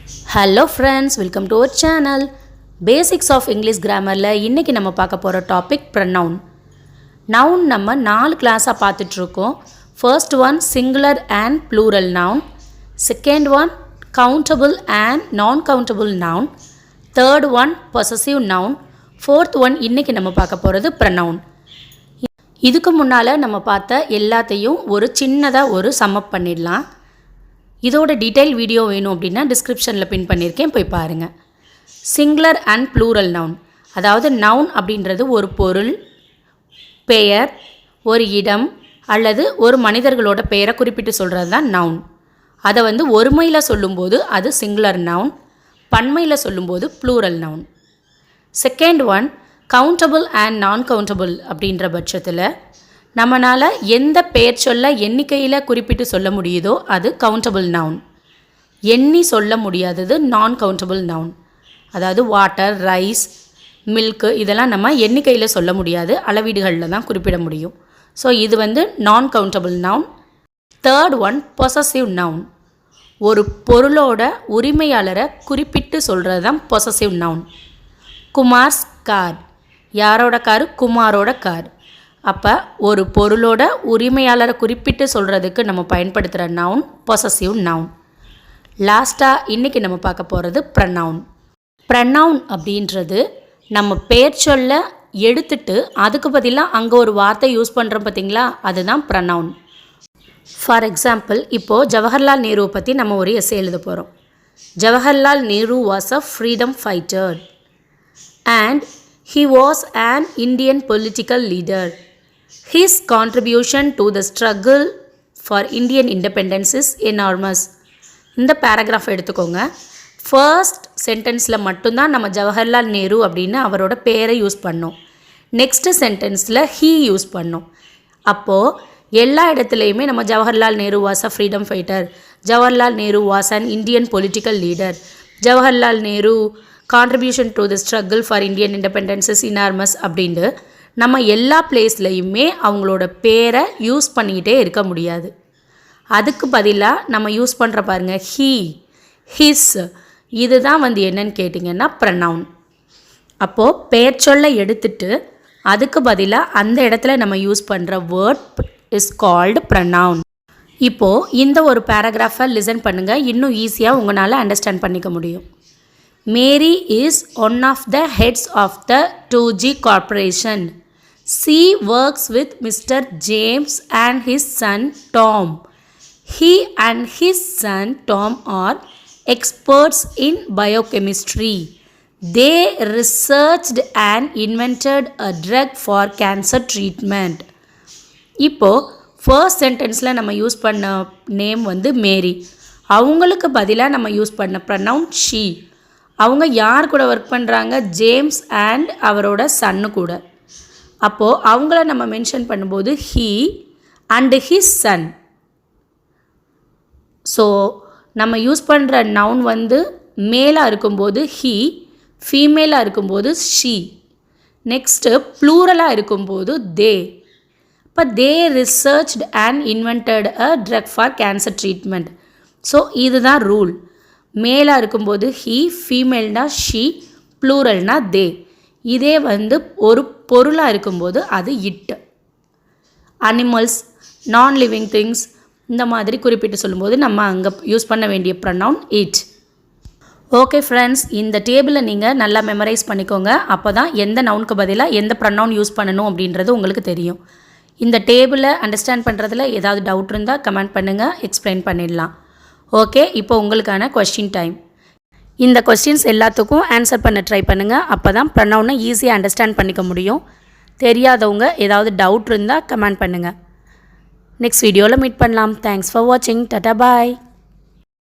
Hello friends, welcome to our channel. Basics of English Grammarல இன்னைக்கு நம்ம பார்க்க போற டாபிக் pronoun. Noun நம்ம 4 கிளாஸா பார்த்துட்டு இருக்கோம். First one singular and plural noun. Second one countable and non-countable noun. Third one possessive noun. Fourth one இன்னைக்கு நம்ம பார்க்க போறது pronoun. இதுக்கு முன்னால நம்ம பார்த்த எல்லாத்தையும் ஒரு சின்னதா ஒரு சம் அப் பண்ணிடலாம். இதோட டீடைல் வீடியோ வேணும் அப்படின்னா டிஸ்கிரிப்ஷனில் பின் பண்ணியிருக்கேன், போய் பாருங்கள். சிங்குலர் அண்ட் ப்ளூரல் நவுன், அதாவது நவுன் அப்படின்றது ஒரு பொருள், பெயர், ஒரு இடம் அல்லது ஒரு மனிதர்களோட பெயரை குறிப்பிட்டு சொல்கிறது தான் நவுன். அதை ஒருமையில் சொல்லும்போது அது சிங்குலர் நவுன், பன்மையில் சொல்லும்போது plural noun. Second one countable and non countable அப்படின்ற பட்சத்தில் நம்மளால் எந்த பெயர் சொல்ல எண்ணிக்கையில் குறிப்பிட்டு சொல்ல முடியுதோ அது கவுண்டபிள் நவுன். எண்ணி சொல்ல முடியாதது நான் கவுண்டபிள் நவுன். அதாவது வாட்டர், ரைஸ், மில்க்கு இதெல்லாம் நம்ம எண்ணிக்கையில் சொல்ல முடியாது, அளவீடுகளில் தான் குறிப்பிட முடியும். ஸோ இது நான் countable noun. Third one possessive noun. ஒரு பொருளோட உரிமையாளரை குறிப்பிட்டு சொல்கிறது தான் பொசசிவ் நவுன். குமார்ஸ் கார், யாரோட கார்? குமாரோட கார். அப்போ ஒரு பொருளோட உரிமையாளரை குறிப்பிட்டு சொல்கிறதுக்கு நம்ம பயன்படுத்துகிற நவுன் பொசசிவ் நவுன். லாஸ்ட்டாக இன்றைக்கி நம்ம பார்க்க போகிறது ப்ரனவுன். ப்ரனவுன் அப்படின்றது நம்ம பெயர் சொல்ல எடுத்துட்டு அதுக்கு பதிலாக அங்கே ஒரு வார்த்தை யூஸ் பண்ணுறோம் பார்த்தீங்களா, அதுதான் ப்ரனவுன். ஃபார் எக்ஸாம்பிள், இப்போது ஜவஹர்லால் நேருவை பற்றி நம்ம ஒரு எஸ்ஸே எழுத போகிறோம். Jawaharlal Nehru was a freedom fighter and he was an Indian political leader. His contribution to the struggle for Indian independence is enormous. இந்த பேராகிராஃப் எடுத்துக்கோங்க. ஃபர்ஸ்ட் சென்டென்ஸில் மட்டும்தான் நம்ம ஜவஹர்லால் நேரு அப்படின்னு அவரோட பேரை யூஸ் பண்ணோம். நெக்ஸ்ட்டு சென்டென்ஸில் ஹீ யூஸ் பண்ணோம். அப்போது எல்லா இடத்துலையுமே நம்ம Jawaharlal Nehru was a freedom fighter, Jawaharlal Nehru was an Indian political leader, Jawaharlal Nehru contribution to the struggle for Indian independence enormous அப்படின்ட்டு நம்ம எல்லா பிளேஸ்லையுமே அவங்களோட பேரை யூஸ் பண்ணிக்கிட்டே இருக்க முடியாது. அதுக்கு பதிலாக நம்ம யூஸ் பண்ணுற பாருங்கள் ஹீ, ஹிஸ், இதுதான் என்னன்னு கேட்டிங்கன்னா ப்ரனவுன். அப்போது பெயர் சொல்ல எடுத்துட்டு அதுக்கு பதிலாக அந்த இடத்துல நம்ம யூஸ் பண்ணுற வேர்ட் இஸ் கால்டு ப்ரனவுன். இப்போது இந்த ஒரு பேராகிராஃபை லிசன் பண்ணுங்கள், இன்னும் ஈஸியாக உங்களால் அண்டர்ஸ்டாண்ட் பண்ணிக்க முடியும். Mary is one of the heads of the 2G corporation. She works with Mr. James and his son Tom. He and his son Tom are experts in biochemistry. They researched and invented a drug for cancer treatment. இப்போ first சென்டென்ஸில் நம்ம use பண்ண name மேரி, அவங்களுக்கு பதிலாக நம்ம use பண்ண pronoun she. அவங்க யார் கூட ஒர்க் பண்ணுறாங்க? ஜேம்ஸ் அண்ட் அவரோட சன்னு கூட. அப்போது அவங்கள நம்ம மென்ஷன் பண்ணும்போது he and his son. So நம்ம யூஸ் பண்ணுற நவுன் மேலாக இருக்கும்போது ஹீ, ஃபீமேலாக இருக்கும்போது ஷீ, நெக்ஸ்ட்டு ப்ளூரலாக இருக்கும்போது தே. இப்போ they researched and invented a drug for cancer treatment. So இதுதான் ரூல். மேலாக இருக்கும்போது ஹீ, ஃபீமேல்னா ஷீ, ப்ளூரல்னா தே. இதே ஒரு பொருளாக இருக்கும்போது அது இட். அனிமல்ஸ், நான் லிவிங் திங்ஸ் இந்த மாதிரி குறிப்பிட்டு சொல்லும்போது நம்ம அங்கே யூஸ் பண்ண வேண்டிய ப்ரனவுன் இட். ஓகே ஃப்ரெண்ட்ஸ், இந்த டேபிளை நீங்கள் நல்லா மெமரைஸ் பண்ணிக்கோங்க. அப்போ தான் எந்த நவுனுக்கு பதிலாக எந்த ப்ரனவுன் யூஸ் பண்ணணும் அப்படின்றது உங்களுக்கு தெரியும். இந்த டேபிளை அண்டர்ஸ்டாண்ட் பண்ணுறதுல ஏதாவது டவுட் இருந்தால் கமெண்ட் பண்ணுங்கள், எக்ஸ்பிளைன் பண்ணிடலாம். ஓகே, இப்போ உங்களுக்கான கொஸ்டின் டைம். இந்த கொஸ்டின்ஸ் எல்லாத்துக்கும் ஆன்சர் பண்ண ட்ரை பண்ணுங்கள். அப்போ தான் ப்ரனவுனை ஈஸியாக அண்டர்ஸ்டாண்ட் பண்ணிக்க முடியும். தெரியாதவங்க ஏதாவது டவுட் இருந்தால் கமெண்ட் பண்ணுங்கள். நெக்ஸ்ட் வீடியோவில் மீட் பண்ணலாம். தேங்க்ஸ் ஃபார் வாட்சிங். டாடா பாய்.